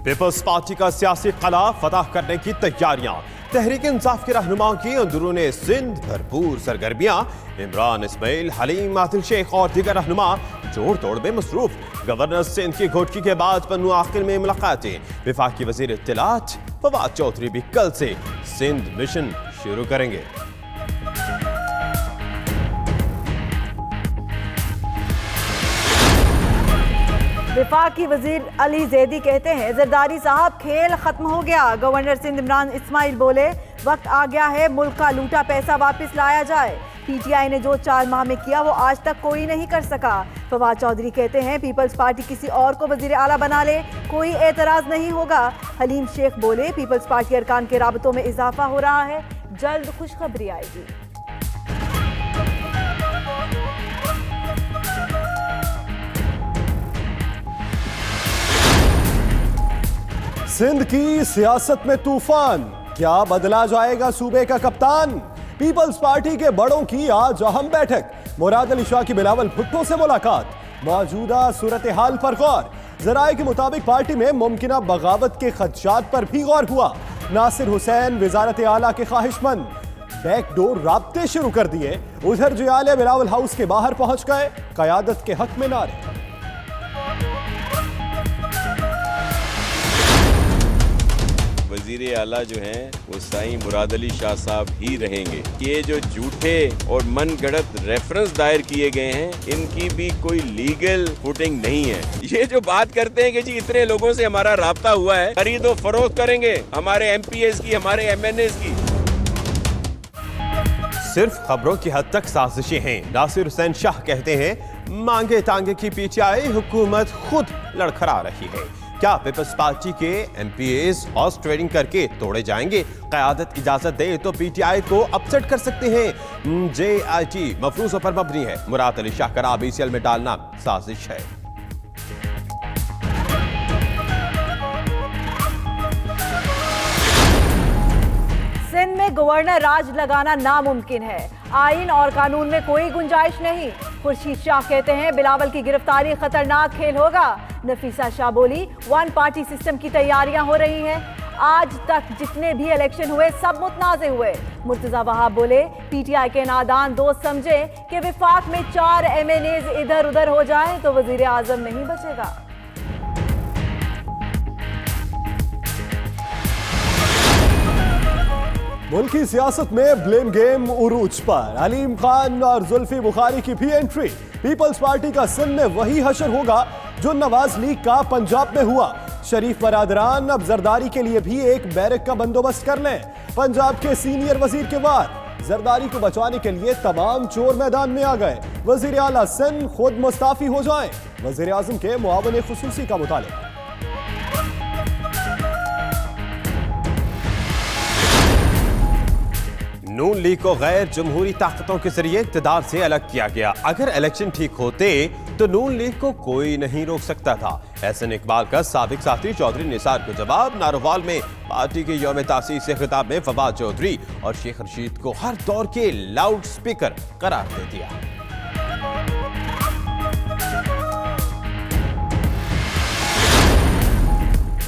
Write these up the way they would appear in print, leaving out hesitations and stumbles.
Peoples party का सियासी कला फतह करने की तैयारियां। तहरीक इंसाफ के रहनुमाओं की अंदरून सिंध भरपूर सरगर्मियां। इमरान इस्माइल, हलीम, आदिल शेख और दीगर रहनुमा जोड़ तोड़ में मसरूफ। गवर्नर सिंध की घोटकी के बाद पन्नू आखिर में मुलाकातें। वफाकी वजीर इत्तलात फवाद चौधरी भी कल से सिंध मिशन शुरू करेंगे। वफाकी वजीर अली जैदी कहते हैं जरदारी साहब खेल खत्म हो गया। गवर्नर सिंध इमरान इस्माइल बोले वक्त आ गया है मुल्क का लूटा पैसा वापस लाया जाए। पीटीआई ने जो 4 माह में किया वो आज तक कोई नहीं कर सका। फवाद चौधरी कहते हैं पीपल्स पार्टी किसी और को वजीर आला बना ले कोई एतराज नहीं होगा। हलीम शेख बोले पीपल्स पार्टी अरकान के राबतों में इजाफा हो रहा है, जल्द खुशखबरी आएगी। सिंध की सियासत में तूफान, क्या बदला जाएगा सूबे का कप्तान? पीपल्स पार्टी के बड़ों की आज अहम बैठक। मुराद अली शाह की बिलावल भुट्टो से मुलाकात। मौजूदा सूरत हाल पर गौर। जराये के मुताबिक पार्टी में मुमकिना बगावत के खदशात पर भी गौर हुआ। नासिर हुसैन वजारत आला के ख्वाहिशमंद, बैकडोर राब्ते शुरू कर दिए। उधर जियाले बिलावल हाउस के बाहर पहुंच गए, कयादत के हक में नारे। वजीर आला जो हैं वो साईं मुराद अली शाह साहब ही रहेंगे। ये जो झूठे और मन गढ़ंत रेफरेंस दायर किए गए हैं इनकी भी कोई लीगल फुटिंग नहीं है। ये जो बात करते हैं कि जी इतने लोगों से हमारा राब्ता हुआ है, खरीदो फरोख्त करेंगे हमारे एमपीएस की, हमारे एमएनएस की। सिर्फ खबरों की हद तक साजिशें हैं। नासिर हुसैन शाह कहते हैं मांगे तांगे की पीटीआई हुकूमत खुद लड़खड़ा रही है। क्या पीपल्स पार्टी के एमपीएस हॉर्स ट्रेडिंग करके तोड़े जाएंगे? क़यादत इजाजत दे तो पीटीआई को अपसेट कर सकते हैं। जेआईटी मफरूजों पर मबनी है। मुराद अली शाह का बीसीएल में डालना साजिश है। सिंध में गवर्नर राज लगाना नामुमकिन है। आइन और कानून में कोई गुंजाइश नहीं। खुर्शीद शाह कहते हैं बिलावल की गिरफ्तारी खतरनाक खेल होगा। नफीसा शाह बोली 1 पार्टी सिस्टम की तैयारियां हो रही हैं। आज तक जितने भी इलेक्शन हुए सब मुतनाज़े हुए। मुर्तजा वहाब बोले पीटीआई के नादान दोस्त समझे कि विफाक में 4 एमएनएज इधर उधर हो जाए तो वजीर आजम नहीं बचेगा। मुल्की सियासत में ब्लेम गेम उरूज पर। अलीम खान और जुल्फी बुखारी की भी एंट्री। पीपल्स पार्टी का सिंध में वही हशर होगा जो नवाज लीग का पंजाब में हुआ। शरीफ बरादरान अब जरदारी के लिए भी एक बैरक का बंदोबस्त कर लें। पंजाब के सीनियर वजीर के वार। जरदारी को बचाने के लिए तमाम चोर मैदान में आ गए। वजीर आला सिंध खुद मुस्ताफी हो जाएं। वजीर आजम के मुआवन खुसूसी का मुतालिबा। नून लीग को गैर जमहूरी ताकतों के जरिए इक़्तिदार से अलग किया गया। अगर इलेक्शन ठीक होते तो नून लीग को कोई नहीं रोक सकता था। एहसन इकबाल का साबिक साथी चौधरी निसार को जवाब। नारोवाल में पार्टी के यौम तासीस से खिताब में फवाद चौधरी और शेख रशीद को हर दौर के लाउड स्पीकर करार दे दिया।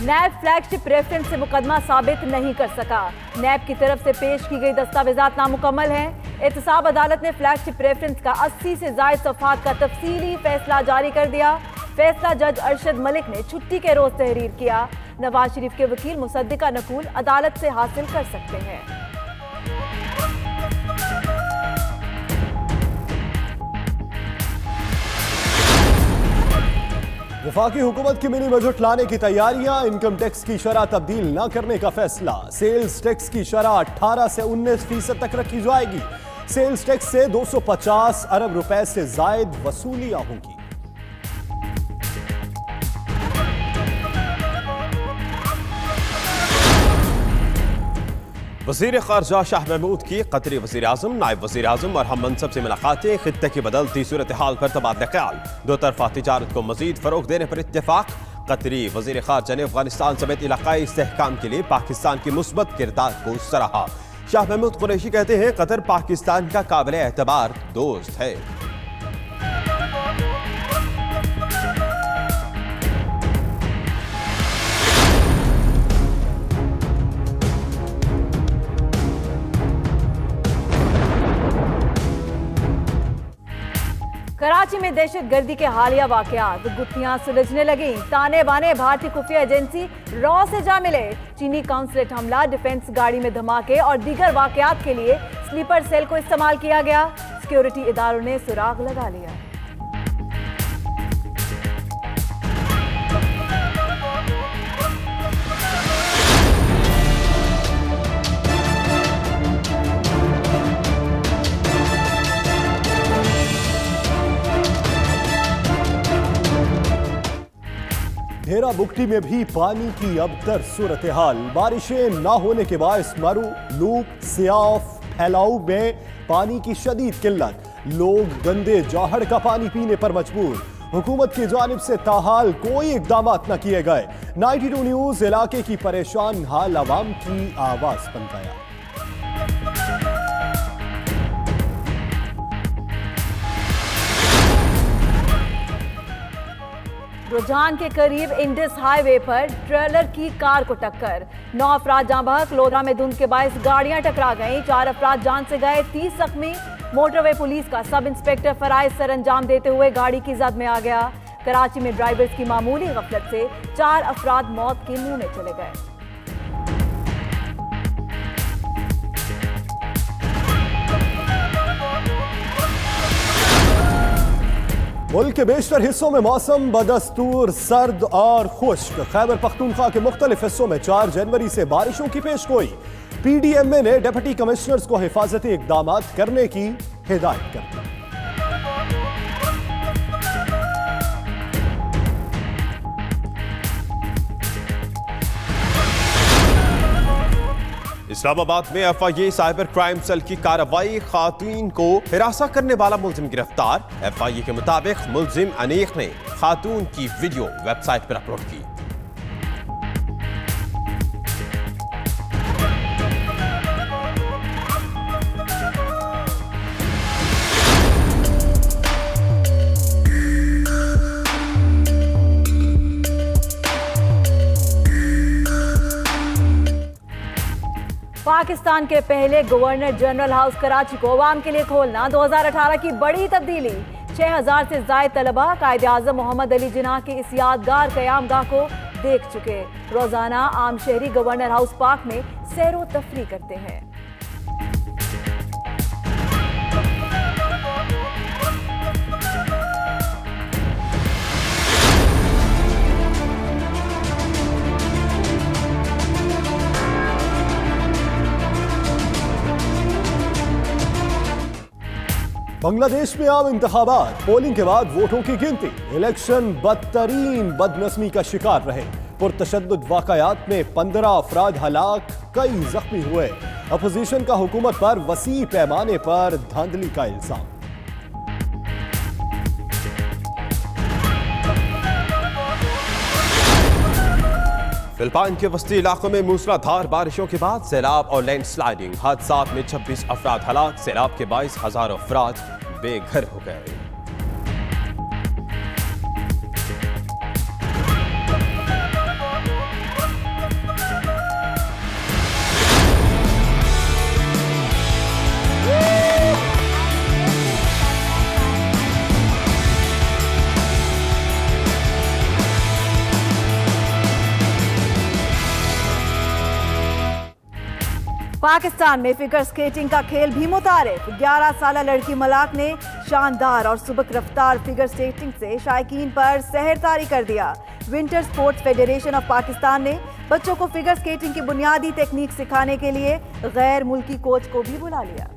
नैब फ्लैगशिप रेफरेंस से मुकदमा साबित नहीं कर सका। नैब की तरफ से पेश की गई दस्तावेजात नामुकम्मल हैं। एहतसाब अदालत ने फ्लैगशिप रेफरेंस का 80 से जायद सफ़हात का तफसीली फैसला जारी कर दिया। फैसला जज अरशद मलिक ने छुट्टी के रोज तहरीर किया। नवाज शरीफ के वकील मुसद्दिका नकूल अदालत से हासिल कर सकते हैं। वफाकी हुकूमत की मिनी बजट लाने की तैयारियां। इनकम टैक्स की शरह तब्दील न करने का फैसला। सेल्स टैक्स की शरह 18 से 19% तक रखी जाएगी। सेल्स टैक्स से 250 अरब रुपए से जायद वसूलियां होंगी। वज़ीर ख़ारजा शाह महमूद की कतरी वज़ीर आज़म, नायब वज़ीर आज़म और हम मनसब से मुलाकातें। खित्ते की बदलती सूरत हाल पर तबादला ख्याल। दो तरफा तिजारत को मज़ीद फ़रोग़ देने पर इत्तेफाक। कतरी वज़ीर ख़ारजा ने अफ़ग़ानिस्तान समेत इलाक़ाई इस्तेहकाम के लिए पाकिस्तान की मुस्बत किरदार को सराहा। शाह महमूद कुरैशी कहते हैं कतर पाकिस्तान का काबिल एतबार दोस्त है। में दहशतगर्दी के हालिया वाकयात, गुत्थियां सुलझने लगी। ताने बाने भारतीय खुफिया एजेंसी रॉ से जा मिले। चीनी काउंसलेट हमला, डिफेंस गाड़ी में धमाके और दीगर वाकयात के लिए स्लीपर सेल को इस्तेमाल किया गया। सिक्योरिटी इदारों ने सुराग लगा लिया। हेरा बुगटी में भी पानी की अबतर सूरत हाल। बारिशें न होने के बायस मरु, लू, सियाफ, फैलाव में पानी की शदीद किल्लत। लोग गंदे जाहड़ का पानी पीने पर मजबूर। हुकूमत की जानिब से ताहाल कोई इकदाम न किए गए। 92 न्यूज इलाके की परेशान हाल आवाम की आवाज बन गया। रुझान के करीब इंडस हाईवे पर ट्रेलर की कार को टक्कर। 9 अफराद जाँ बहक। लोधा में धुंध के बायस गाड़ियां टकरा गईं। 4 अफराद जान से गए, 30 जख्मी। मोटरवे पुलिस का सब इंस्पेक्टर फराइज सरंजाम देते हुए गाड़ी की जद में आ गया। कराची में ड्राइवर्स की मामूली गफलत से 4 अफराद मौत के मुंह में चले गए। मुल्क के बेशतर हिस्सों में मौसम बदस्तूर सर्द और खुश्क। खैबर पख्तूनख्वा के मुख्तलिफ हिस्सों में 4 जनवरी से बारिशों की पेशगोई। पीडीएमए ने डिप्टी कमिश्नर्स को हिफाजती इकदाम करने की हिदायत कर दी। इस्लामाबाद में एफआईए साइबर क्राइम सेल की कार्रवाई। खातून को हिरासत करने वाला मुलजिम गिरफ्तार। एफआईए के मुताबिक मुलजिम अनीक ने खातून की वीडियो वेबसाइट पर अपलोड की। पाकिस्तान के पहले गवर्नर जनरल हाउस कराची को अवाम के लिए खोलना 2018 की बड़ी तब्दीली। 6000 से ज्यादा तलबा कायदे आजम मोहम्मद अली जिन्ना की इस यादगार क़यामगाह को देख चुके। रोजाना आम शहरी गवर्नर हाउस पार्क में सैरो तफरी करते हैं। बांग्लादेश में आम इंतखाबात, पोलिंग के बाद वोटों की गिनती। इलेक्शन बदतरीन बदनस्मी का शिकार रहे। पुरतशद्दुद वाकयात में 15 अफराद हलाक, कई जख्मी हुए। अपोजिशन का हुकूमत पर वसी पैमाने पर धांधली का इल्जाम। फिलिपाइन के वस्ती इलाकों में मूसलाधार बारिशों के बाद सैलाब और लैंडस्लाइडिंग। हादसात में 26 अफराद हलाक। सैलाब के 22,000 अफराद बेघर हो गए। पाकिस्तान में फिगर स्केटिंग का खेल भी मुतारिफ। 11 साल लड़की मलाक ने शानदार और सुबक रफ्तार फिगर स्केटिंग से शायकीन पर सहर तारी कर दिया। Winter sports federation of Pakistan ने बच्चों को फिगर स्केटिंग की बुनियादी टेक्निक सिखाने के लिए गैर मुल्की कोच को भी बुला लिया।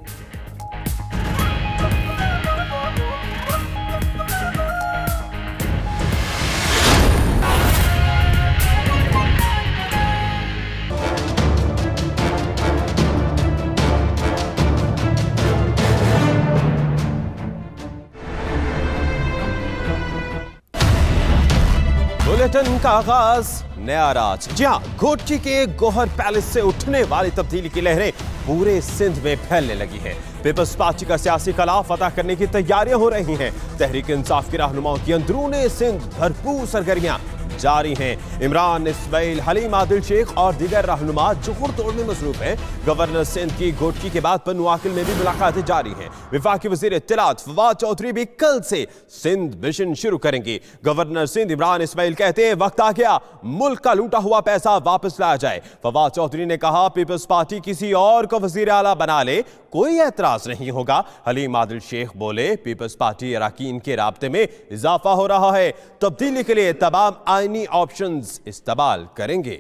बुलेटिन का आगाज नया राज। जी हां, कोच्चि के गोहर पैलेस से उठने वाली तब्दीली की लहरें पूरे सिंध में फैलने लगी हैं। पीपल्स पार्टी का सियासी कला फतह करने की तैयारियां हो रही हैं। तहरीक इंसाफ के रहनुमाओं की अंदरूने सिंध भरपूर सरगर्मियां जारी हैं। इमरान इस्माइल, हलीम आदिल शेख और दीगर रहनुमा जोड़ तोड़ में मसरूफ हैं। गवर्नर सिंध की गोटकी के बाद पन्नू आकिल में भी मुलाकातें जारी हैं। वफाकी वजीर इत्तलात फवाद चौधरी भी कल से सिंध मिशन शुरू करेंगे। गवर्नर सिंध इमरान इस्माइल कहते हैं वक्त आ गया मुल्क का लूटा हुआ पैसा वापस लाया जाए। फवाद चौधरी ने कहा पीपल्स पार्टी किसी और को वजीर आला बना ले, कोई एतराज नहीं होगा। हलीम आदिल शेख बोले पीपल्स पार्टी अराकीन के राब्ते में इजाफा हो रहा है, तब्दीली के लिए तमाम आईनी ऑप्शंस इस्तेमाल करेंगे।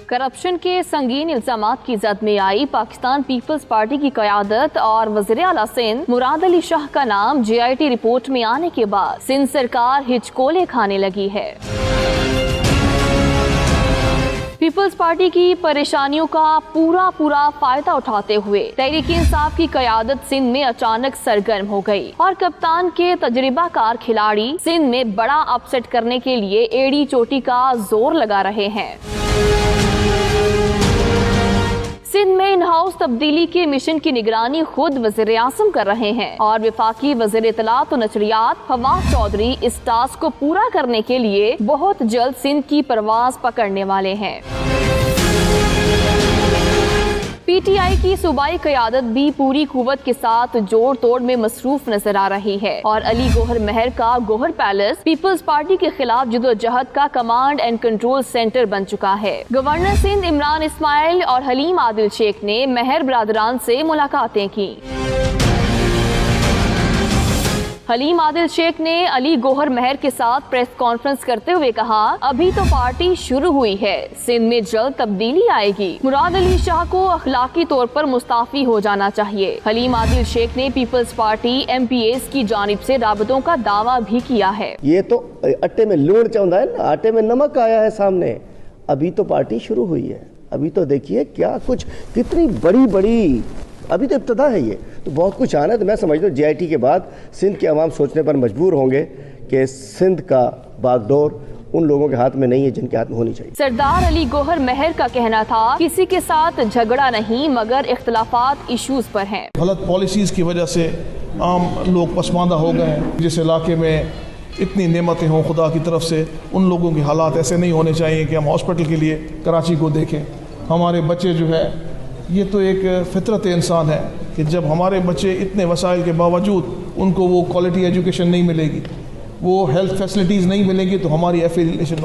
करप्शन के संगीन इल्जामात की जद में आई पाकिस्तान पीपल्स पार्टी की क़यादत और वज़ीर आला सिंध मुराद अली शाह का नाम JIT रिपोर्ट में आने के बाद सिंध सरकार हिचकोले खाने लगी है। पीपल्स पार्टी की परेशानियों का पूरा फायदा उठाते हुए तहरीक-ए-इंसाफ की क़यादत सिंध में अचानक सरगर्म हो गई और कप्तान के तजर्बाकार खिलाड़ी सिंध में बड़ा अपसेट करने के लिए एड़ी चोटी का जोर लगा रहे हैं। सिंध में इन हाउस तब्दीली के मिशन की निगरानी खुद वज़ीर आज़म कर रहे हैं और वफाकी वज़ीर इत्तलात और नशरियात फवाद चौधरी इस टास्क को पूरा करने के लिए बहुत जल्द सिंध की परवाज पकड़ने वाले हैं। PTI की सूबाई क़यादत भी पूरी कुव्वत के साथ जोड़ तोड़ में मसरूफ नजर आ रही है और अली गौहर महर का गौहर पैलेस पीपल्स पार्टी के खिलाफ जदोजहद का कमांड एंड कंट्रोल सेंटर बन चुका है। गवर्नर सिंध इमरान इस्माइल और हलीम आदिल शेख ने महर बरादरान से मुलाकातें की। हलीम आदिल शेख ने अली गौहर महर के साथ प्रेस कॉन्फ्रेंस करते हुए कहा अभी तो पार्टी शुरू हुई है, सिंध में जल्द तब्दीली आएगी। मुराद अली शाह को अखलाकी तौर पर मुस्ताफी हो जाना चाहिए। हलीम आदिल शेख ने पीपल्स पार्टी MPAs की जानिब से राबतों का दावा भी किया है। ये तो अट्टे में लूण चाहता है ना, आटे में नमक आया है सामने। अभी तो पार्टी शुरू हुई है, अभी तो देखिए क्या कुछ कितनी बड़ी अभी तो इब्तदा है, ये तो बहुत कुछ आना है। तो मैं समझता हूँ JIT के बाद सिंध के अवाम सोचने पर मजबूर होंगे कि सिंध का बागडोर उन लोगों के हाथ में नहीं है जिनके हाथ में होनी चाहिए। सरदार अली गौहर महर का कहना था किसी के साथ झगड़ा नहीं मगर इख्तलाफात इश्यूज पर हैं। गलत पॉलिसीज की वजह से आम लोग पसमानदा हो गए हैं। जिस इलाके में इतनी नेमतें हों खुदा की तरफ से, उन लोगों के हालात ऐसे नहीं होने चाहिए कि हम हॉस्पिटल के लिए कराची को देखें। हमारे बच्चे जो है, ये तो एक फितरत इंसान है कि जब हमारे बच्चे इतने वसाइल के बावजूद उनको वो क्वालिटी एजुकेशन नहीं मिलेगी, वो हेल्थ फैसिलिटीज़ नहीं मिलेंगी, तो हमारी एफिलिएशन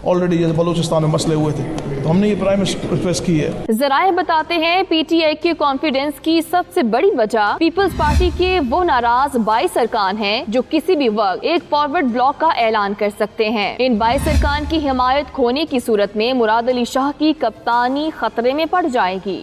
ऑलरेडी जैसे बलूचिस्तान में मसले हुए थे, तो हमने ये प्राइम रिक्वेस्ट की है। जराए बताते हैं PTI के कॉन्फिडेंस की सबसे बड़ी वजह पीपल्स पार्टी के वो नाराज 22 अरकान हैं जो किसी भी वक्त एक फॉरवर्ड ब्लॉक का ऐलान कर सकते हैं। इन 22 अरकान की हिमायत खोने की सूरत में मुराद अली शाह की कप्तानी खतरे में पड़ जाएगी।